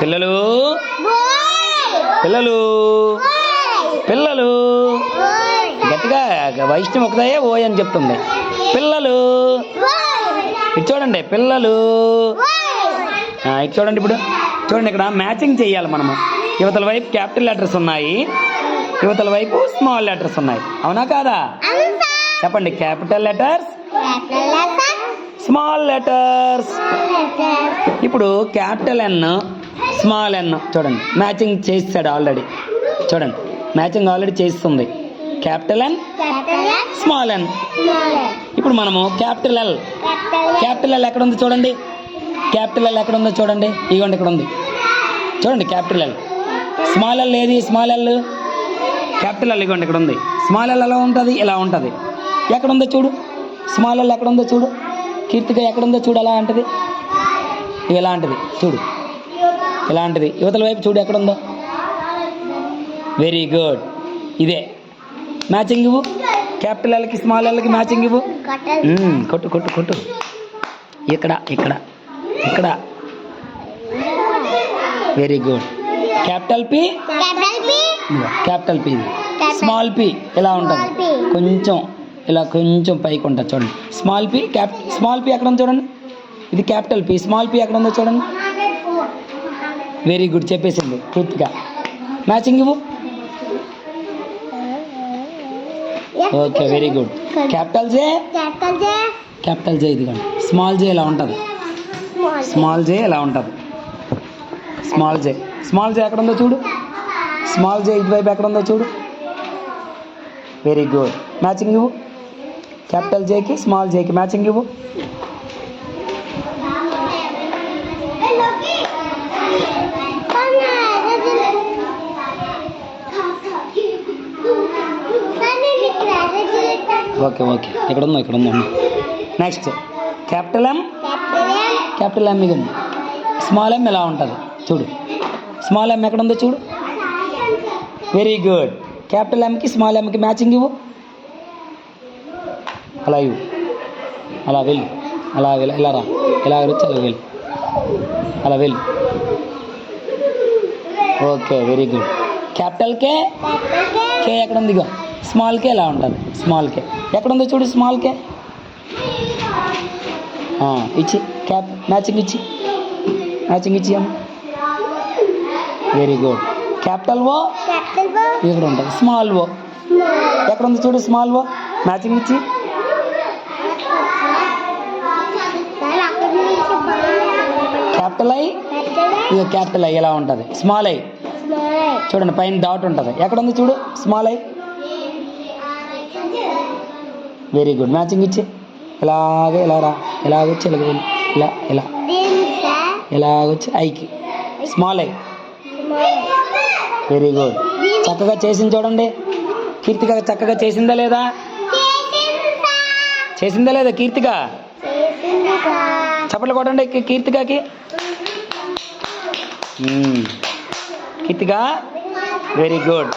పిల్లలు పిల్లలు పిల్లలు గట్టిగా వైష్ణవి ఒకదాయే ఓయ్ అని చెప్తుంది. పిల్లలు ఇటు చూడండి, పిల్లలు ఇటు చూడండి. ఇప్పుడు చూడండి, ఇక్కడ మ్యాచింగ్ చేయాలి మనము. యువతల వైపు క్యాపిటల్ లెటర్స్ ఉన్నాయి, యువతల వైపు స్మాల్ లెటర్స్ ఉన్నాయి. అవునా కాదా? చెప్పండి. Capital letters, small letters. ఇప్పుడు క్యాపిటల్ ఎన్, స్మాల్ ఎన్ చూడండి మ్యాచింగ్ చేస్తాడు ఆల్రెడీ. చూడండి మ్యాచింగ్ ఆల్రెడీ చేస్తుంది. క్యాపిటల్ ఎన్, స్మాల్ ఎన్. ఇప్పుడు మనము క్యాపిటల్ ఎల్, క్యాపిటల్ ఎల్ ఎక్కడ ఉంది చూడండి. క్యాపిటల్ ఎల్ ఎక్కడ ఉందో చూడండి. ఇదిగోండి ఇక్కడ ఉంది చూడండి క్యాపిటల్ ఎల్. స్మాల్ ఎల్ ఏది? స్మాల్ ఎల్, క్యాపిటల్ ఎల్ ఇదిగోండి ఇక్కడ ఉంది. స్మాల్ ఎల్ ఎలా ఉంటుంది? ఇలా ఉంటుంది. ఎక్కడ ఉందో చూడు. స్మాల్ ఎల్ ఎక్కడ ఉందో చూడు. కీర్తిక ఎక్కడ ఉందో చూడు. అలా అంటది, ఇలాంటిది చూడు, ఇలాంటిది. యువతల వైపు చూడు ఎక్కడ ఉందో. Very good. ఇదే మ్యాచింగ్ ఇవ్వు. క్యాపిటల్ ఎల్కి స్మాల్ ఎల్కి మ్యాచింగ్ ఇవ్వు. కొట్టు కొట్టు కొట్టు. ఇక్కడ ఇక్కడ ఇక్కడ. Very good. Capital P, capital P. Small P ఎలా ఉంటుంది? కొంచెం ఇలా కొంచెం పైకి ఉంటుంది చూడండి. స్మాల్ పి, స్మాల్ పి ఎక్కడ ఉందో చూడండి. ఇది క్యాపిటల్ పి. స్మాల్ పి ఎక్కడ ఉందో చూడండి. వెరీ గుడ్, చెప్పేసింది పూర్తిగా. మ్యాచింగ్ ఇవ్వు. Okay very good. క్యాపిటల్ జే, క్యాపిటల్ జే ఇదిగోండి. స్మాల్ జే ఇలా ఉంటుంది. స్మాల్ జే ఎలా ఉంటుంది. స్మాల్ జే, స్మాల్ జే ఎక్కడ ఉందో చూడు. స్మాల్ జే ఇటువైపు ఎక్కడ ఉందో చూడు. Very good. మ్యాచింగ్ ఇవ్వు. క్యాపిటల్ జేకి స్మాల్ జేకి మ్యాచింగ్ ఇవ్వు. Okay okay. ఇక్కడ ఉందో ఇక్కడ ఉందో. Next capital M, capital M ఇది. స్మాల్ ఎం ఎలా ఉంటుంది చూడు. స్మాల్ ఎం ఎక్కడ ఉందో చూడు. Very good. క్యాపిటల్ ఎంకి స్మాల్ ఎంకి మ్యాచింగ్ ఇవ్వు. అలా ఇవ్వు. అలా వెళ్ళు, అలా వెళ్ళి ఇలా రా. ఇలా వచ్చి అలా వెళ్ళు, అలా వెళ్ళు. Okay very good. క్యాపిటల్ కే, కే ఎక్కడ ఉంది? ఇగో స్మాల్ కే ఎలా ఉంటుంది. స్మాల్ కే ఎక్కడ ఉందో చూడు. స్మాల్ కే ఇచ్చి క్యాప్ మ్యాచింగ్ ఇచ్చి, మ్యాచింగ్ ఇచ్చి అమ్మ. Very good. క్యాపిటల్ ఓ ఇక్కడ ఉంటుంది. స్మాల్ ఓ ఎక్కడ ఉంది చూడు. స్మాల్ ఓ మ్యాచింగ్ ఇచ్చి. క్యాపిటల్ ఐ, ఇక క్యాపిటల్ ఐ ఎలా ఉంటుంది. స్మాల్ ఐ చూడండి పైన డాట్ ఉంటుంది. ఎక్కడ ఉంది చూడు. Small I. Very good. Matching ఇచ్చి. ఇలాగే ఇలా రా. ఇలాగొచ్చి ఇలా ఇలా ఇలా ఇలాగొచ్చి ఐకి స్మాల్ ఐ. Very good. చక్కగా చేసింది చూడండి. కీర్తిక చక్కగా చేసిందా లేదా? చేసిందా లేదా కీర్తిక? చప్పట్లు కొట్టండి కీర్తికకి. Keerthika very good.